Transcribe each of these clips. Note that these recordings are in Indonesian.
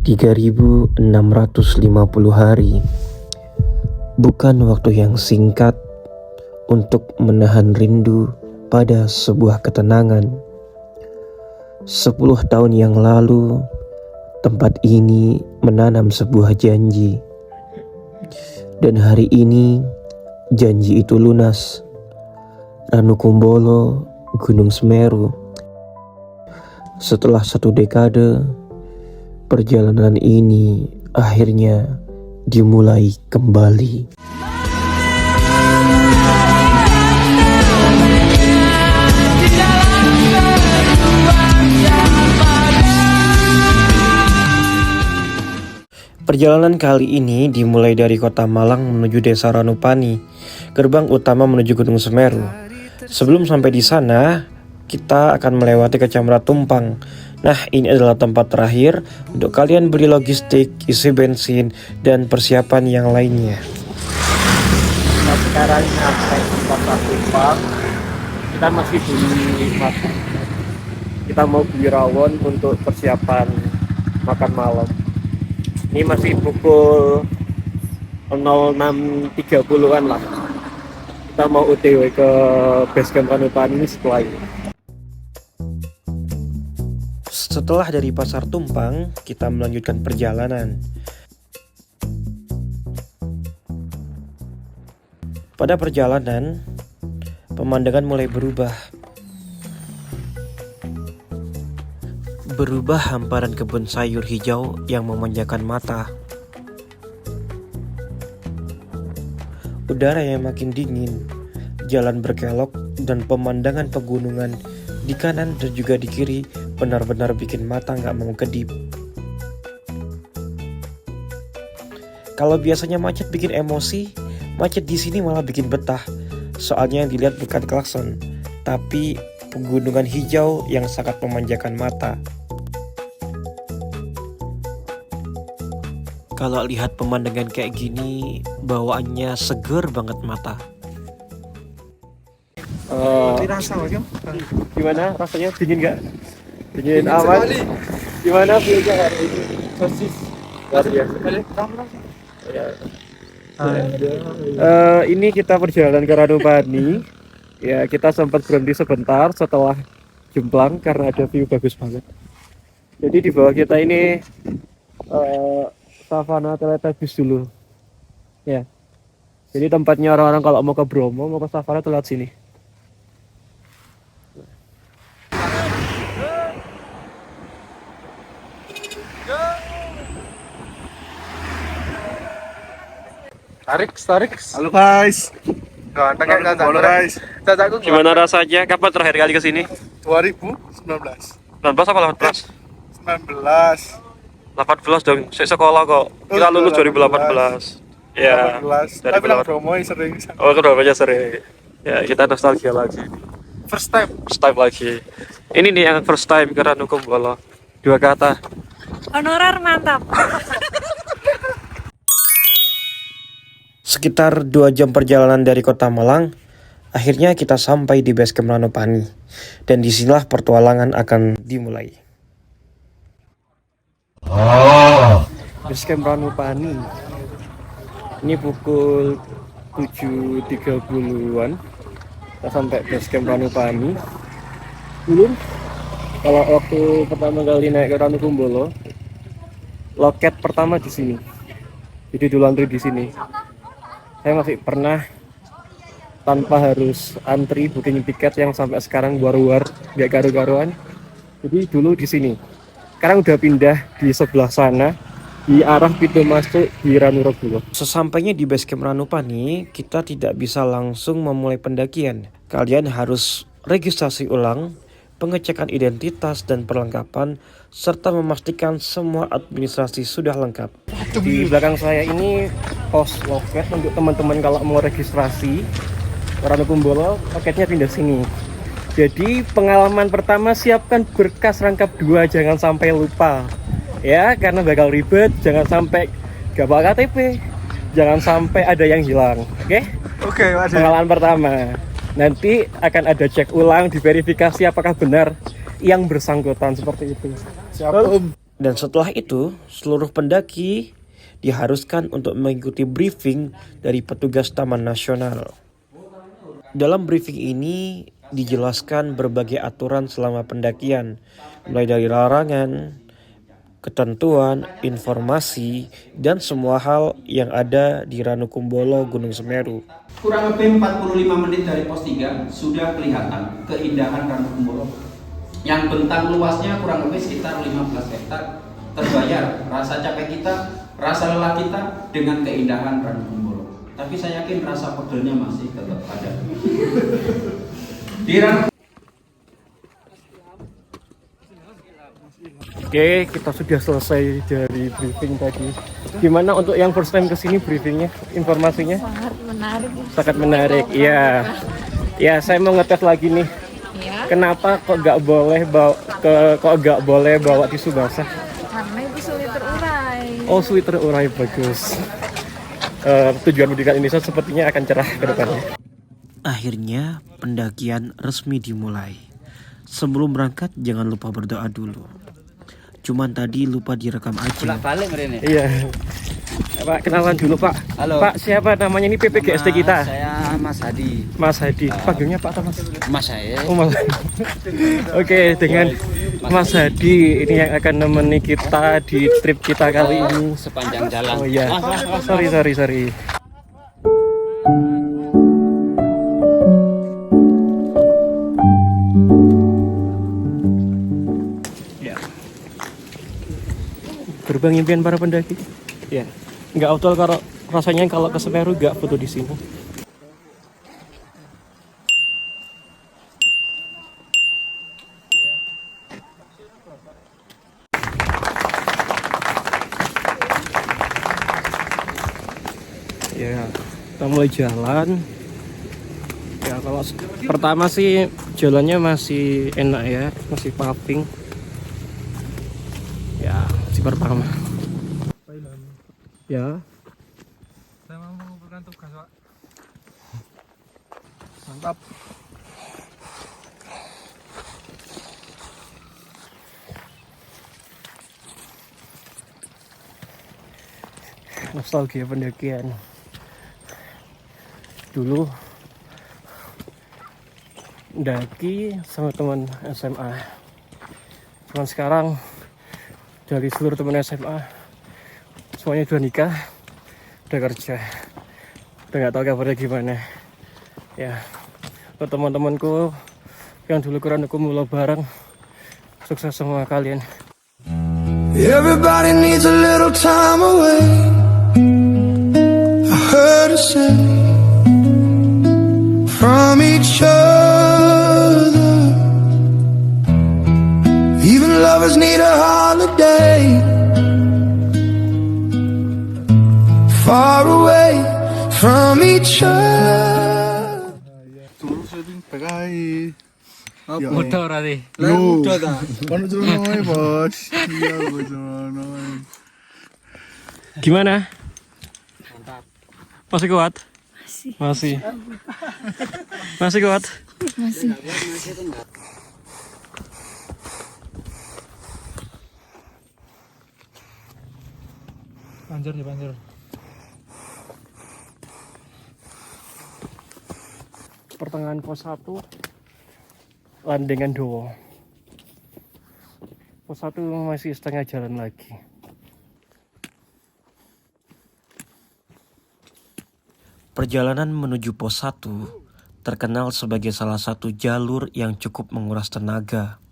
3.650 hari bukan waktu yang singkat untuk menahan rindu pada sebuah ketenangan. 10 tahun yang lalu, tempat ini menanam sebuah janji. Dan hari ini, janji itu lunas. Ranukumbolo, Gunung Semeru. Setelah 1 dekade, perjalanan ini akhirnya dimulai kembali. Perjalanan kali ini dimulai dari kota Malang menuju desa Ranupani, gerbang utama menuju Gunung Semeru. Sebelum sampai di sana, kita akan melewati Kecamatan Tumpang. Nah, ini adalah tempat terakhir untuk kalian beli logistik, isi bensin, dan persiapan yang lainnya. Nah, sekarang sampai di Pasar Tumpang, kita masih beli makan. Kita mau beli rawon untuk persiapan makan malam. Ini masih pukul 06.30-an lah. Kita mau OTW ke Basecamp Ranupani setelah ini. Setelah dari Pasar Tumpang, kita melanjutkan perjalanan. Pada perjalanan, pemandangan mulai berubah. Berubah hamparan kebun sayur hijau yang memanjakan mata. Udara yang makin dingin, jalan berkelok, dan pemandangan pegunungan di kanan dan juga di kiri benar-benar bikin mata nggak mau kedip. Kalau biasanya macet bikin emosi, macet di sini malah bikin betah. Soalnya yang dilihat bukan klakson, tapi pegunungan hijau yang sangat memanjakan mata. Kalau lihat pemandangan kayak gini, bawaannya seger banget mata. Gimana rasanya? Dingin nggak? Dingin aman. Gimana feelnya hari ini? Sosis. Ini kita perjalanan ke Ranupani. Ya, kita sempat berhenti sebentar setelah Jemplang karena ada view bagus banget. Jadi di bawah kita ini savana Teletubbies dulu. Ya. Jadi tempatnya orang-orang kalau mau ke Bromo, mau ke savana tuh lewat sini. Tarik. Halo guys. Halo guys. Gimana rasanya? Kapan terakhir kali ke sini? 2019. 19 apa 18? 19. 18 dong. Saya sekolah kok. Kita lulus 2018. Ya. 18. Dari Tapi bilang Bromo. Bromo sering. Oh, kedua sering. Ya, kita nostalgia lagi. First time. First time lagi. Ini nih yang first time ke Ranukumbolo. 2 kata. Honorer mantap. Sekitar 2 jam perjalanan dari kota Malang, akhirnya kita sampai di Basecamp Ranupani. Dan disinilah pertualangan akan dimulai. Basecamp Ranupani. Ini pukul 7.30-an. Kita sampai Basecamp Ranupani. Belum. Kalau waktu pertama kali naik ke Ranukumbolo, loket pertama di sini. Jadi dulu antri di sini. Saya masih pernah tanpa harus antri booking tiket yang sampai sekarang war-war gak garu-garuan. Jadi dulu di sini. Sekarang udah pindah di sebelah sana di arah pintu masuk di Ranukumbolo. Sesampainya di Basecamp Ranupani, kita tidak bisa langsung memulai pendakian. Kalian harus registrasi ulang, pengecekan identitas dan perlengkapan, serta memastikan semua administrasi sudah lengkap. Di belakang saya ini pos loket untuk teman-teman kalau mau registrasi Ranukumbolo, loketnya pindah sini. Jadi pengalaman pertama, siapkan berkas rangkap 2, jangan sampai lupa. Ya, karena bakal ribet, jangan sampai gak bawa KTP, jangan sampai ada yang hilang. Oke? Oke, Pengalaman pertama. Nanti akan ada cek ulang, diverifikasi apakah benar yang bersangkutan, seperti itu. Siap Om. Dan setelah itu, seluruh pendaki diharuskan untuk mengikuti briefing dari petugas Taman Nasional. Dalam briefing ini dijelaskan berbagai aturan selama pendakian, mulai dari larangan, ketentuan, informasi, dan semua hal yang ada di Ranukumbolo Gunung Semeru. Kurang lebih 45 menit dari pos 3 sudah kelihatan keindahan Ranukumbolo yang bentang luasnya kurang lebih sekitar 15 hektar. Terbayar rasa capek kita, rasa lelah kita dengan keindahan Ranukumbolo. Tapi saya yakin rasa pegelnya masih tetap ada. Di Oke, kita sudah selesai dari briefing tadi. Gimana untuk yang first time kesini briefingnya, informasinya? Sangat menarik. Sangat menarik, iya. Ya, saya mau ngetes lagi nih. Ya, Kenapa kok nggak boleh bawa tisu basah? karena itu sulit terurai. Oh, sulit terurai, bagus. Tujuan pendidikan Indonesia sepertinya akan cerah ke depannya. Akhirnya pendakian resmi dimulai. Sebelum berangkat jangan lupa berdoa dulu. Cuman tadi lupa direkam aja. Balik Rene. Iya. Pak, kenalan dulu Pak. Halo. Pak, siapa namanya ini PPGSD kita? Saya Mas Hadi. Mas Hadi. Panggilnya Pak atau Mas? Mas saya. Oh, Mas. Oke, dengan Mas Hadi ini yang akan nemeni kita di trip kita kali ini. Sepanjang jalan. Oh iya. Sorry. Gerbang impian para pendaki. Ya. Nggak auto kalau rasanya kalau ke Semeru nggak foto di sini. Ya, kita mulai jalan. Ya, kalau pertama sih jalannya masih enak ya, masih paving. Ya, si pertama. Ya. Saya mau mengumpulkan tugas, Pak. Mantap. Nostalgia pendakian. Dulu mendaki sama teman SMA. Cuman sekarang dari seluruh teman SMA semuanya udah nikah, udah kerja, udah nggak tahu kabarnya gimana. Ya, buat teman-temanku yang dulu ke Ranukumbolo bareng, sukses semua kalian. Everybody needs a little time away. I heard her say from each other. Even lovers need a holiday. Far away from each other. Suruh syuting pakai. Ya. Motor tadi. Lu udah ta. Kan celana Bos. Iya, Bos celana. Gimana? Masih kuat? Masih kuat? Masih. Banjir. Pertengahan pos 1 Landengan Dowo. Pos 1 masih setengah jalan lagi. Perjalanan menuju pos 1 terkenal sebagai salah satu jalur yang cukup menguras tenaga.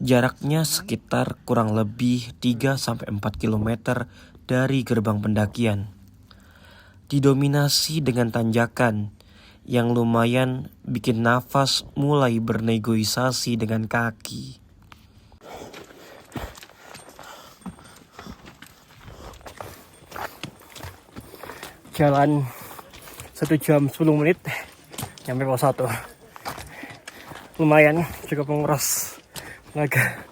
Jaraknya sekitar kurang lebih 3-4 km dari gerbang pendakian. Didominasi dengan tanjakan yang lumayan bikin nafas mulai bernegosiasi dengan kaki. Jalan 1 jam 10 menit nyampe pos 1. Lumayan cukup menguras tenaga.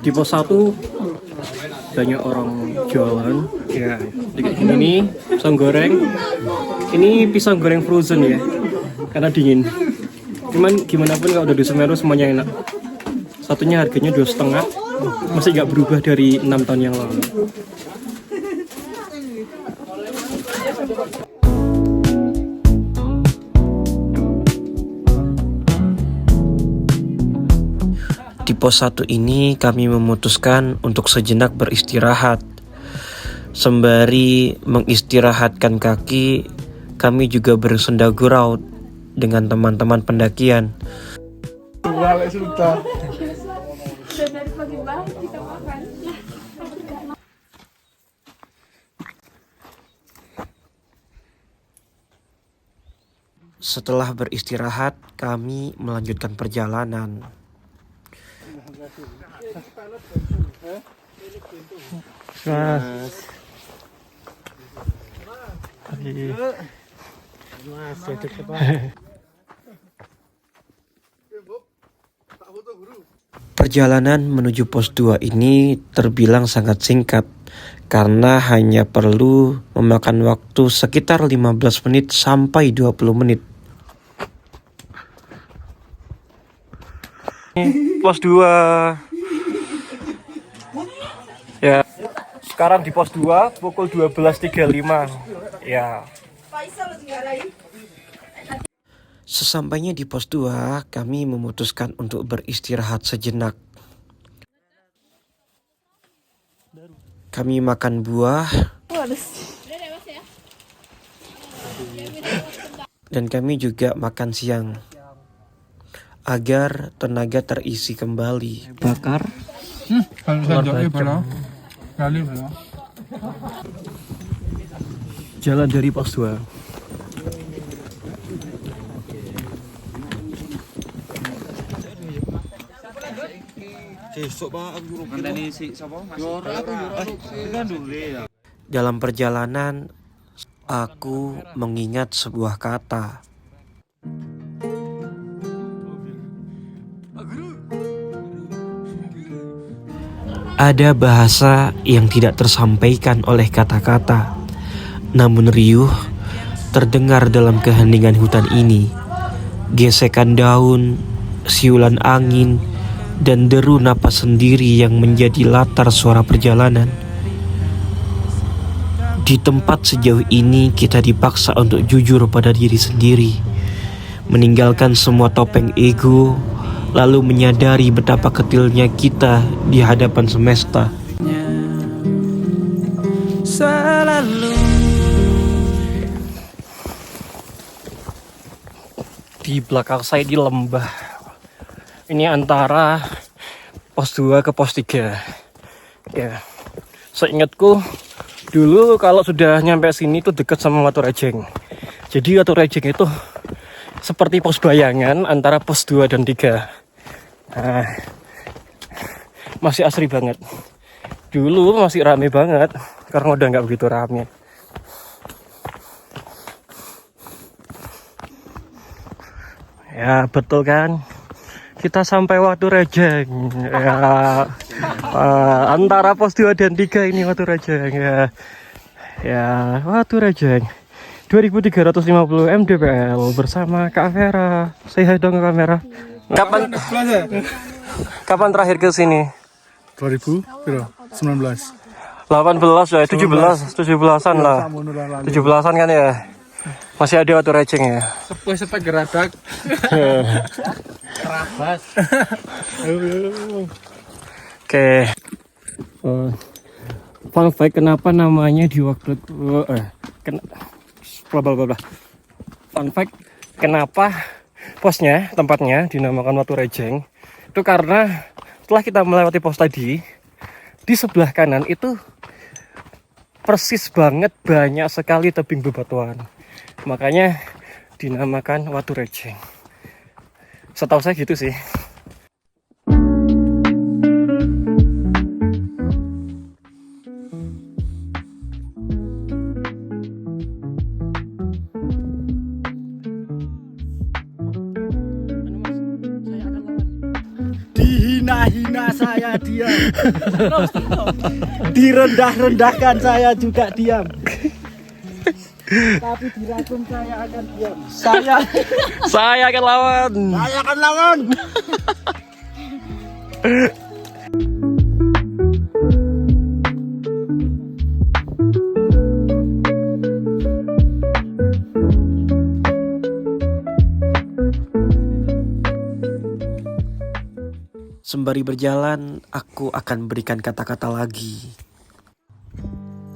Di pos 1 banyak orang jualan ya, kayak gini nih, pisang goreng. Ini pisang goreng frozen ya, karena dingin. Cuman gimana pun kalau udah di Semeru semuanya enak. Satunya harganya 2,5, masih nggak berubah dari 6 tahun yang lalu. Di pos 1 ini kami memutuskan untuk sejenak beristirahat. Sembari mengistirahatkan kaki, kami juga bersenda gurau dengan teman-teman pendakian. Balik sudah. Dari pagi-pagi kita makan. Setelah beristirahat, kami melanjutkan perjalanan. Perjalanan menuju pos 2 ini terbilang sangat singkat karena hanya perlu memakan waktu sekitar 15 menit sampai 20 menit. Pos 2 ya, sekarang di pos 2 pukul 12.35 ya. Sesampainya di pos 2, kami memutuskan untuk beristirahat sejenak. Kami makan buah dan kami juga makan siang agar tenaga terisi kembali. Bakar jalan dari pos 2. Dalam perjalanan, aku mengingat sebuah kata. Ada bahasa yang tidak tersampaikan oleh kata-kata, namun riuh terdengar dalam keheningan hutan ini. Gesekan daun, siulan angin, dan deru napas sendiri yang menjadi latar suara perjalanan. Di tempat sejauh ini kita dipaksa untuk jujur pada diri sendiri, meninggalkan semua topeng ego, lalu menyadari betapa kecilnya kita di hadapan semesta. Di belakang saya di lembah. Ini antara pos 2 ke pos 3. Ya. Seingatku dulu kalau sudah nyampe sini tuh dekat sama Watu Rejeng. Jadi Watu Rejeng itu seperti pos bayangan antara pos 2 dan 3. Nah, masih asri banget. Dulu masih rame banget, sekarang udah nggak begitu rame. Ya betul kan, kita sampai Watu Rejeng ya, antara pos 2 dan 3 ini Watu Rejeng ya. Ya, Watu Rejeng 2350 mdpl bersama Kak Vera. Say hi dong ke kamera. Kapan terakhir ke sini? 2019. 18 ya, 17-an lah. 17-an kan ya. Masih ada Watu Rejeng ya. Sepet geradak. Terabas. Oke. Fun fact, kenapa namanya di waktu Fun fact, kenapa posnya, tempatnya dinamakan Watu Rejeng? Itu karena setelah kita melewati pos tadi, di sebelah kanan itu persis banget banyak sekali tebing bebatuan. Makanya dinamakan Watu Rejeng. Setahu saya gitu sih. hina saya diam. Direndah-rendahkan saya juga diam. Tapi diracun saya akan diam. Saya akan lawan. Saya akan lawan. Sembari berjalan, aku akan berikan kata-kata lagi.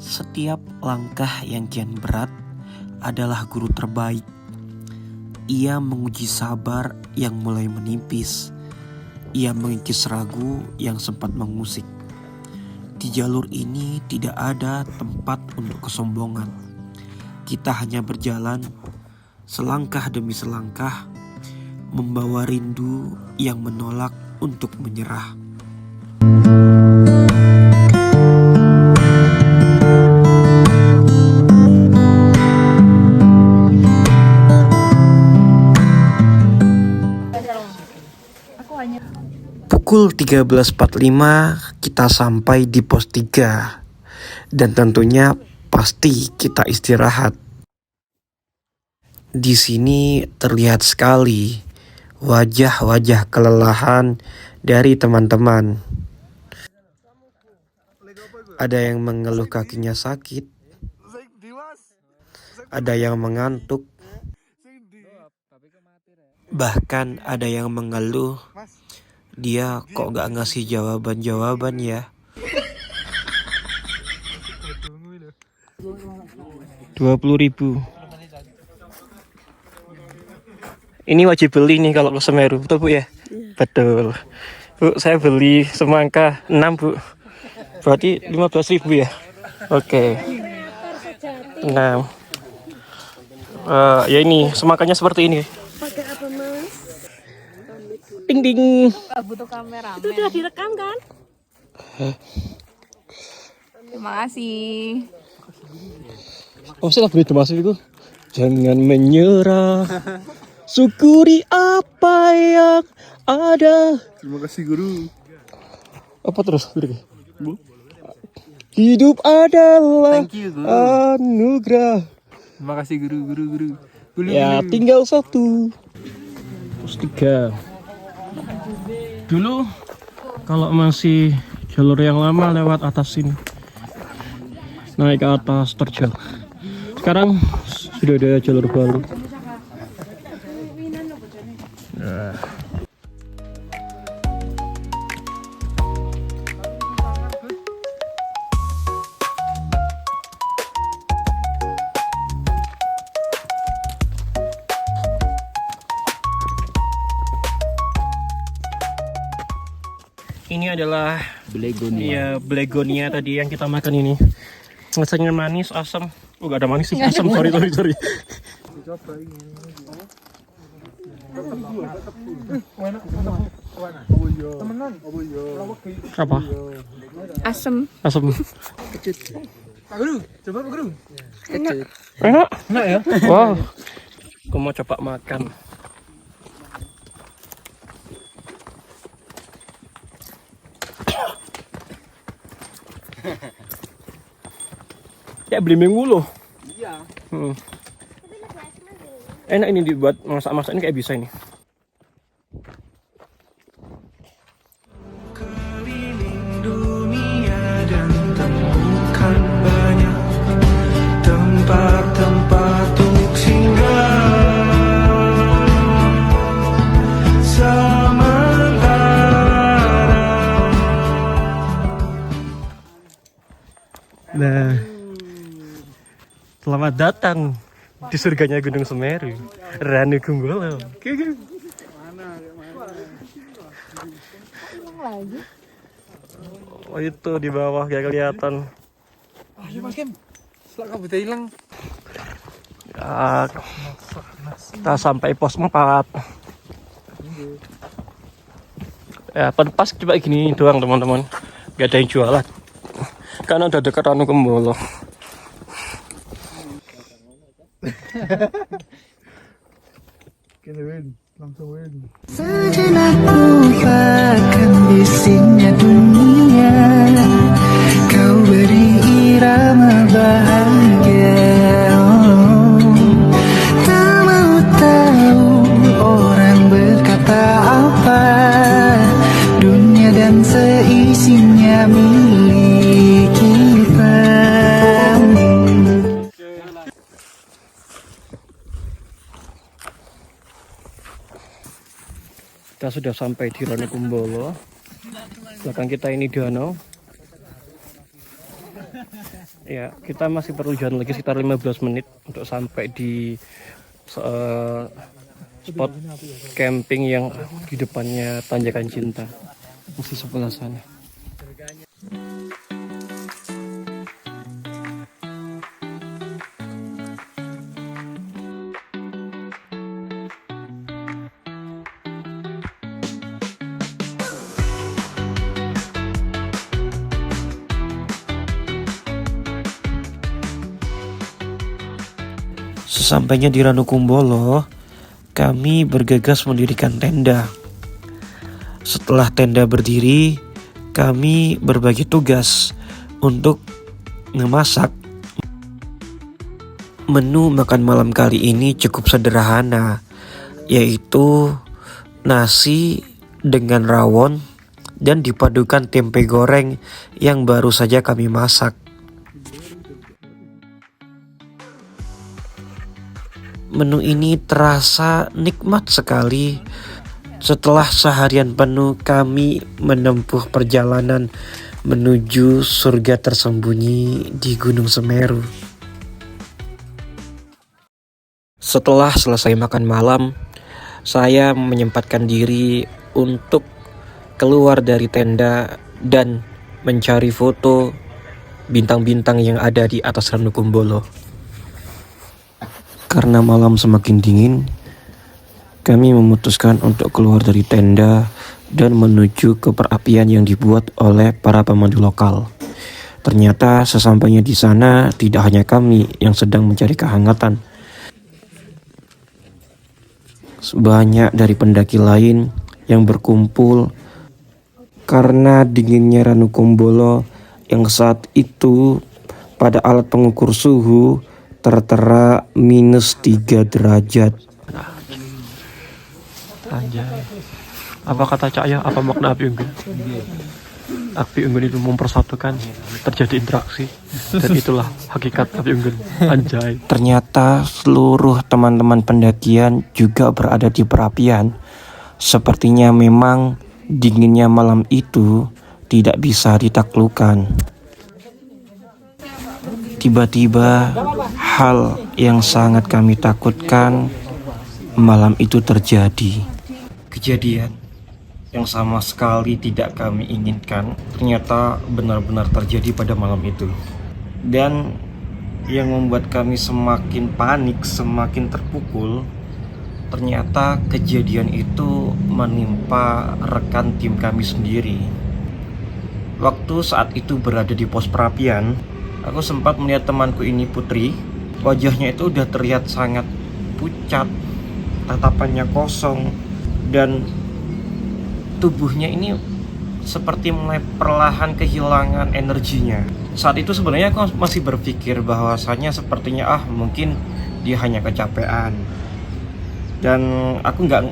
Setiap langkah yang kian berat adalah guru terbaik. Ia menguji sabar yang mulai menipis. Ia mengikis ragu yang sempat mengusik. Di jalur ini tidak ada tempat untuk kesombongan. Kita hanya berjalan selangkah demi selangkah, membawa rindu yang menolak untuk menyerah. Pukul 13.45 kita sampai di pos 3 dan tentunya pasti kita istirahat. Di sini terlihat sekali wajah-wajah kelelahan dari teman-teman. Ada yang mengeluh kakinya sakit, ada yang mengantuk, bahkan ada yang mengeluh dia kok gak ngasih jawaban-jawaban ya. 20.000. Ini wajib beli nih kalau ke Semeru, betul Bu ya? Betul. Bu, saya beli semangka 6 Bu. Berarti 15.000 ya? Oke. 6. Ya ini semangkanya seperti ini. Pakai apa Mas? Ding ding. Butuh kamera. Itu udah direkam kan? Terima kasih. Oh, saya beli masuk itu. Jangan menyerah. Syukuri apa yang ada. Terima kasih guru. Apa terus? Hidup adalah anugerah. Terima kasih guru. Ya tinggal 1. Pos 3. Dulu kalau masih jalur yang lama lewat atas sini, naik ke atas terjal. Sekarang sudah ada jalur baru. Ini adalah Blegonia tadi yang kita makan ini. Rasanya manis, asam. Oh, gak ada manis sih, asam. Sorry. Apa? Asem. Asam. Pak Guru, coba Pak Guru. Enak? Enak ya? Wow. Aku mau coba makan. Kayak beli minggu loh. Iya. Enak ini dibuat masak-masak ini kayak bisa ini. Keliling dunia dan temukan banyak tempat-tempat untuk singgah. Sementara. Nah, selamat datang di surganya Gunung Semeru, Ranu Kumbolo. Oh itu di bawah gak kelihatan. Ayo Mas Kim. Selak kabutnya hilang. Ya, kita sampai pos 4. Ya, pas coba gini doang teman-teman. Gak ada yang jualan. Karena udah dekat Ranu Kumbolo. Kini win, langsung win. Sejenak ku lupakan bisingnya dunia, kau beri irama bahagia. Tak mau tahu orang berkata apa, dunia dan seisinya milik kita. Kita sudah sampai di Ranukumbolo. Belakang kita ini danau. Ya, kita masih perlu jalan lagi sekitar 15 menit untuk sampai di spot camping yang di depannya Tanjakan Cinta. Masih sebelah sana. Sesampainya di Ranukumbolo, kami bergegas mendirikan tenda. Setelah tenda berdiri, kami berbagi tugas untuk memasak. Menu makan malam kali ini cukup sederhana, yaitu nasi dengan rawon dan dipadukan tempe goreng yang baru saja kami masak. Menu ini terasa nikmat sekali setelah seharian penuh kami menempuh perjalanan menuju surga tersembunyi di Gunung Semeru. Setelah selesai makan malam, saya menyempatkan diri untuk keluar dari tenda dan mencari foto bintang-bintang yang ada di atas Ranukumbolo. Karena malam semakin dingin, kami memutuskan untuk keluar dari tenda dan menuju ke perapian yang dibuat oleh para pemandu lokal. Ternyata sesampainya di sana tidak hanya kami yang sedang mencari kehangatan. Banyak dari pendaki lain yang berkumpul karena dinginnya Ranukumbolo yang saat itu pada alat pengukur suhu tertera -3 derajat. Anjay. Apa kata Cak ya? Apa makna api unggun? Api unggun itu mempersatukan, terjadi interaksi, dan itulah hakikat api unggun. Anjay. Ternyata seluruh teman-teman pendakian juga berada di perapian. Sepertinya memang dinginnya malam itu tidak bisa ditaklukkan. Tiba-tiba hal yang sangat kami takutkan malam itu terjadi. Kejadian yang sama sekali tidak kami inginkan ternyata benar-benar terjadi pada malam itu. Dan yang membuat kami semakin panik, semakin terpukul, ternyata kejadian itu menimpa rekan tim kami sendiri. Waktu saat itu berada di pos perapian, aku sempat melihat temanku ini, Putri. Wajahnya itu udah terlihat sangat pucat, tatapannya kosong, dan tubuhnya ini seperti mulai perlahan kehilangan energinya. Saat itu sebenarnya aku masih berpikir bahwasanya sepertinya mungkin dia hanya kecapean. Dan aku nggak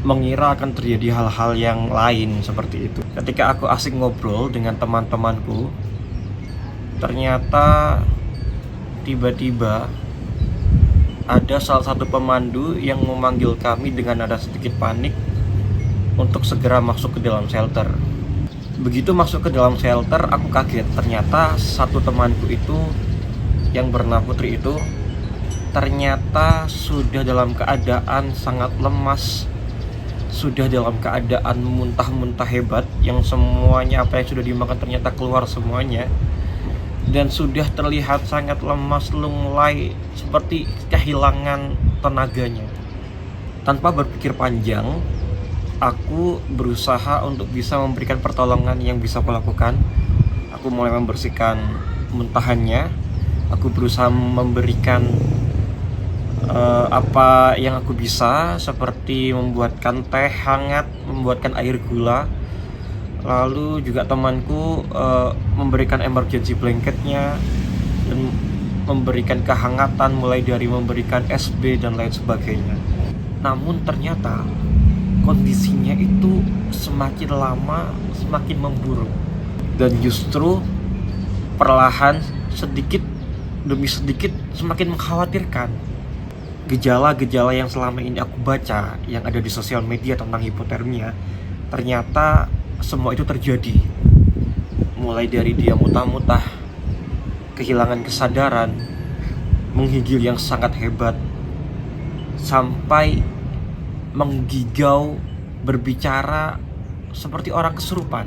mengira akan terjadi hal-hal yang lain seperti itu. Ketika aku asik ngobrol dengan teman-temanku, ternyata tiba-tiba ada salah satu pemandu yang memanggil kami dengan nada sedikit panik untuk segera masuk ke dalam shelter. Begitu masuk ke dalam shelter, aku kaget. Ternyata satu temanku itu yang bernama Putri itu ternyata sudah dalam keadaan sangat lemas, sudah dalam keadaan muntah-muntah hebat, yang semuanya apa yang sudah dimakan ternyata keluar semuanya. Dan sudah terlihat sangat lemas, lunglai, seperti kehilangan tenaganya. Tanpa berpikir panjang, aku berusaha untuk bisa memberikan pertolongan yang bisa aku lakukan. Aku mulai membersihkan muntahannya. Aku berusaha memberikan apa yang aku bisa, seperti membuatkan teh hangat, membuatkan air gula, Lalu juga temanku memberikan emergency blanketnya dan memberikan kehangatan, mulai dari memberikan SB dan lain sebagainya. Namun ternyata kondisinya itu semakin lama semakin memburuk, dan justru perlahan sedikit demi sedikit semakin mengkhawatirkan. Gejala-gejala yang selama ini aku baca yang ada di sosial media tentang hipotermia, ternyata semua itu terjadi. Mulai dari dia muntah-muntah, kehilangan kesadaran, menggigil yang sangat hebat, sampai menggigau, berbicara seperti orang kesurupan.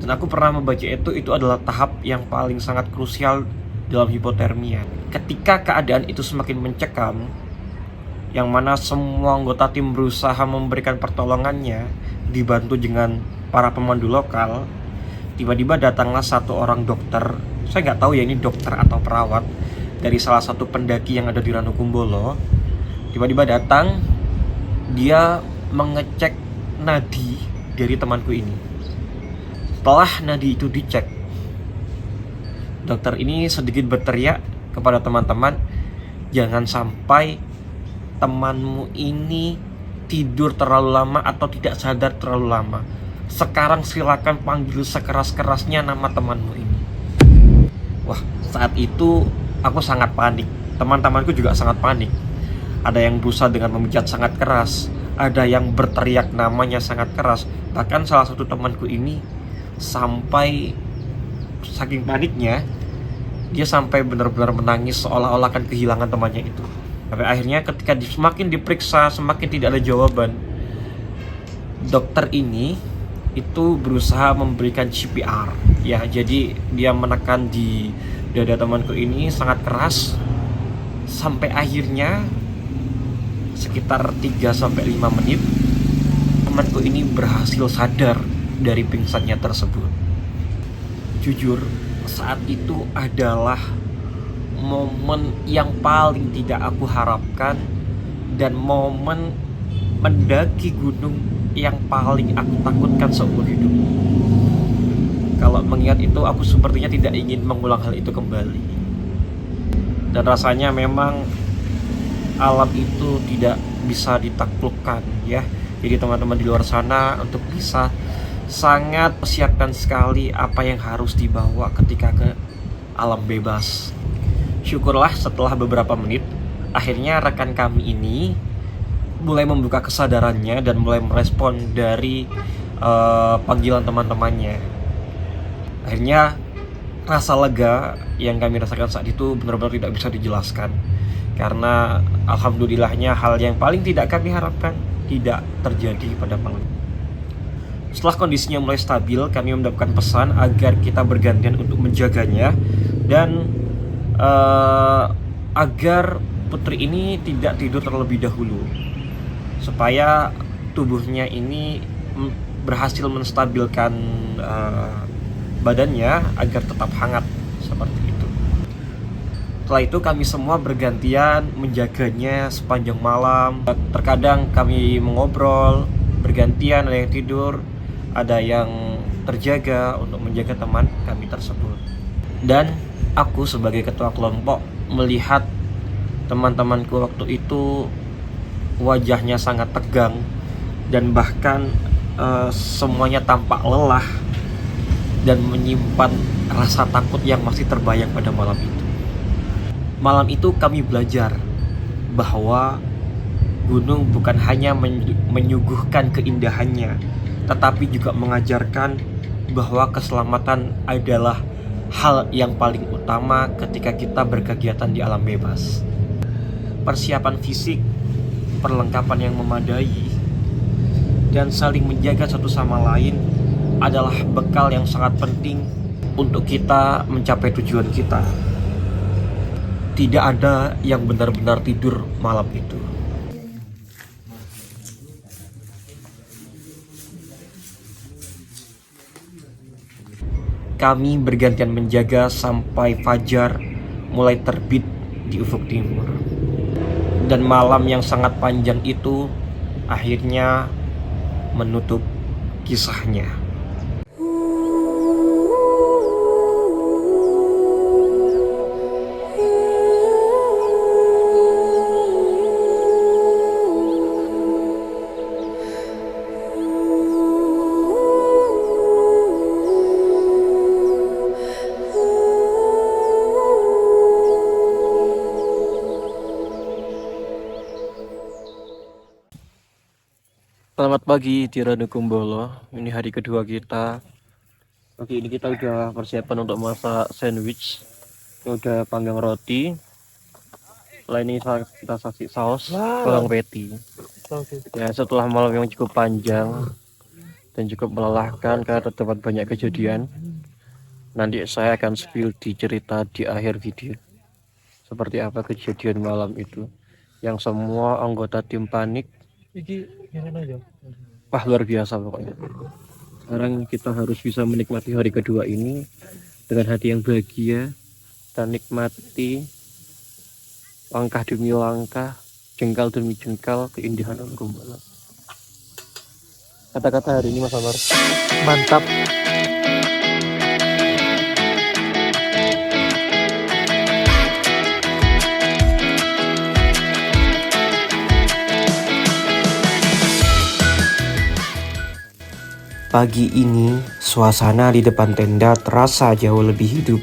Dan aku pernah membaca itu adalah tahap yang paling sangat krusial dalam hipotermia. Ketika keadaan itu semakin mencekam, yang mana semua anggota tim berusaha memberikan pertolongannya, dibantu dengan para pemandu lokal, tiba-tiba datanglah satu orang dokter. Saya nggak tahu ya ini dokter atau perawat dari salah satu pendaki yang ada di Ranukumbolo. Tiba-tiba datang, dia mengecek nadi dari temanku ini. Setelah nadi itu dicek, dokter ini sedikit berteriak kepada teman-teman, jangan sampai temanmu ini tidur terlalu lama atau tidak sadar terlalu lama. Sekarang silakan panggil sekeras-kerasnya nama temanmu ini. Wah, saat itu aku sangat panik. Teman-temanku juga sangat panik. Ada yang berusaha dengan memijat sangat keras, ada yang berteriak namanya sangat keras. Bahkan salah satu temanku ini sampai saking paniknya, dia sampai benar-benar menangis seolah-olah akan kehilangan temannya itu. Sampai akhirnya ketika semakin diperiksa, semakin tidak ada jawaban. Dokter ini itu berusaha memberikan CPR. Ya, jadi dia menekan di dada temanku ini sangat keras. Sampai akhirnya sekitar 3-5 menit temanku ini berhasil sadar dari pingsannya tersebut. Jujur, saat itu adalah momen yang paling tidak aku harapkan dan momen mendaki gunung yang paling aku takutkan seumur hidup. Kalau mengingat itu, aku sepertinya tidak ingin mengulang hal itu kembali. Dan rasanya memang alam itu tidak bisa ditaklukkan ya. Jadi teman-teman di luar sana untuk bisa sangat persiapkan sekali apa yang harus dibawa ketika ke alam bebas. Syukurlah setelah beberapa menit, akhirnya rekan kami ini mulai membuka kesadarannya dan mulai merespon dari panggilan teman-temannya. Akhirnya rasa lega yang kami rasakan saat itu benar-benar tidak bisa dijelaskan. Karena alhamdulillahnya hal yang paling tidak kami harapkan tidak terjadi pada panglima. Setelah kondisinya mulai stabil, kami mendapatkan pesan agar kita bergantian untuk menjaganya dan agar putri ini tidak tidur terlebih dahulu, supaya tubuhnya ini berhasil menstabilkan badannya agar tetap hangat seperti itu. Setelah itu kami semua bergantian menjaganya sepanjang malam. Terkadang kami mengobrol bergantian, ada yang tidur, ada yang terjaga untuk menjaga teman kami tersebut. Dan aku sebagai ketua kelompok melihat teman-temanku waktu itu wajahnya sangat tegang dan bahkan semuanya tampak lelah dan menyimpan rasa takut yang masih terbayang pada malam itu. Malam itu kami belajar bahwa gunung bukan hanya menyuguhkan keindahannya, tetapi juga mengajarkan bahwa keselamatan adalah hal yang paling utama ketika kita berkegiatan di alam bebas. Persiapan fisik, perlengkapan yang memadai, dan saling menjaga satu sama lain adalah bekal yang sangat penting untuk kita mencapai tujuan kita. Tidak ada yang benar-benar tidur malam itu. Kami bergantian menjaga sampai fajar mulai terbit di ufuk timur. Dan malam yang sangat panjang itu akhirnya menutup kisahnya. Selamat pagi di Ranukumbolo. Ini hari kedua kita. Pagi ini kita udah persiapan untuk masak sandwich. Udah panggang roti. Setelah ini kita saksi saus bawang patty. Ya, setelah malam yang cukup panjang dan cukup melelahkan karena terdapat banyak kejadian, nanti saya akan spill di cerita di akhir video. Seperti apa kejadian malam itu yang semua anggota tim panik. Wah, luar biasa pokoknya. Sekarang kita harus bisa menikmati hari kedua ini dengan hati yang bahagia dan nikmati langkah demi langkah, jengkal demi jengkal keindahan Ranukumbolo. Kata-kata hari ini Mas Amar. Mantap. Pagi ini, suasana di depan tenda terasa jauh lebih hidup.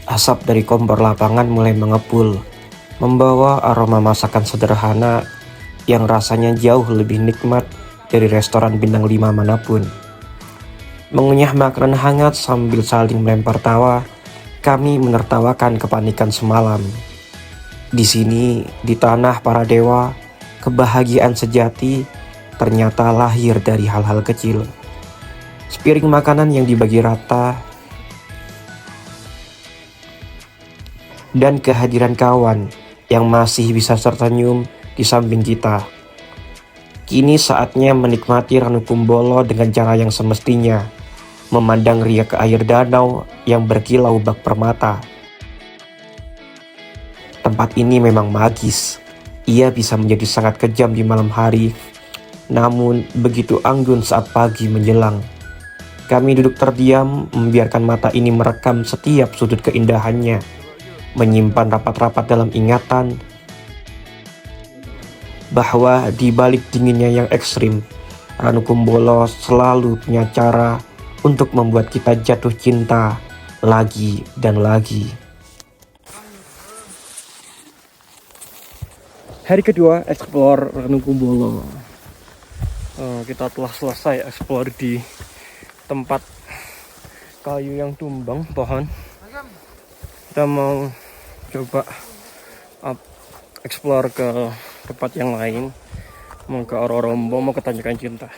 Asap dari kompor lapangan mulai mengepul, membawa aroma masakan sederhana yang rasanya jauh lebih nikmat dari restoran bintang 5 manapun. Mengunyah makanan hangat sambil saling melempar tawa, kami menertawakan kepanikan semalam. Di sini, di tanah para dewa, kebahagiaan sejati ternyata lahir dari hal-hal kecil. Sepiring makanan yang dibagi rata, dan kehadiran kawan yang masih bisa tersenyum di samping kita. Kini saatnya menikmati Ranukumbolo dengan cara yang semestinya, memandang riak ke air danau yang berkilau bak permata. Tempat ini memang magis. Ia bisa menjadi sangat kejam di malam hari, namun begitu anggun saat pagi menjelang. Kami duduk terdiam, membiarkan mata ini merekam setiap sudut keindahannya, menyimpan rapat-rapat dalam ingatan bahwa di balik dinginnya yang ekstrim, Ranukumbolo selalu punya cara untuk membuat kita jatuh cinta lagi dan lagi. Hari kedua explore Ranukumbolo. Kita telah selesai explore di tempat kayu yang tumbang pohon. Kita mau coba explore ke tempat yang lain, mau ke Ororombo, mau ke Tanjakan Cinta.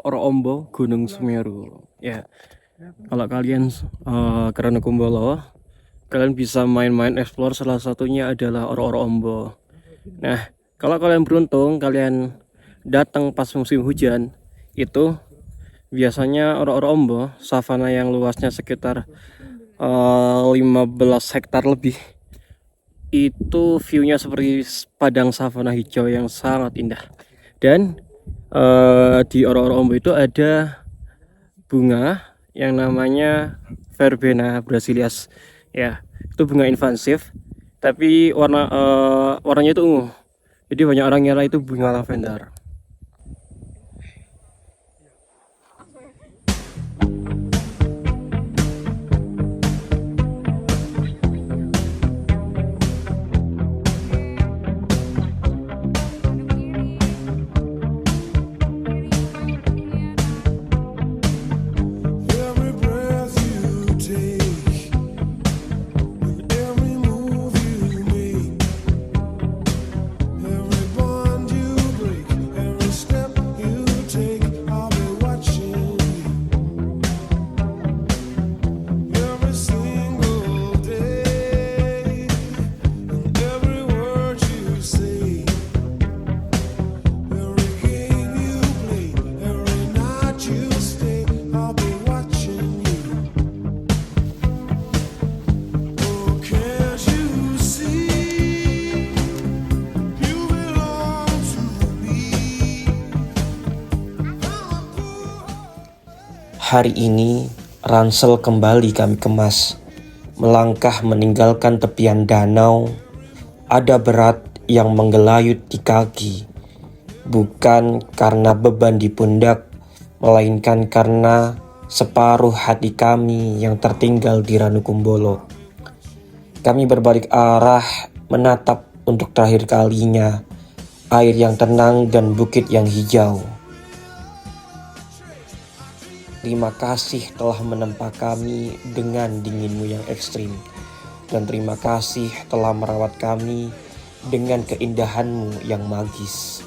Orombo, Gunung Semeru. Ya, kalau kalian ke Ranukumbolo, kalian bisa main-main explore, salah satunya adalah Orombo. Nah, kalau kalian beruntung, kalian datang pas musim hujan, itu biasanya Orombo, savana yang luasnya sekitar 15 hektar lebih, itu view-nya seperti padang savana hijau yang sangat indah. Dan di Orombo itu ada bunga yang namanya Verbena brasilias. Ya, itu bunga invasif, tapi warnanya itu ungu. Jadi banyak orang ngira itu bunga lavender. Hari ini ransel kembali kami kemas. Melangkah meninggalkan tepian danau, ada berat yang menggelayut di kaki. Bukan karena beban di pundak, melainkan karena separuh hati kami yang tertinggal di Ranukumbolo. Kami berbalik arah menatap untuk terakhir kalinya air yang tenang dan bukit yang hijau. Terima kasih telah menempa kami dengan dinginmu yang ekstrim. Dan terima kasih telah merawat kami dengan keindahanmu yang magis.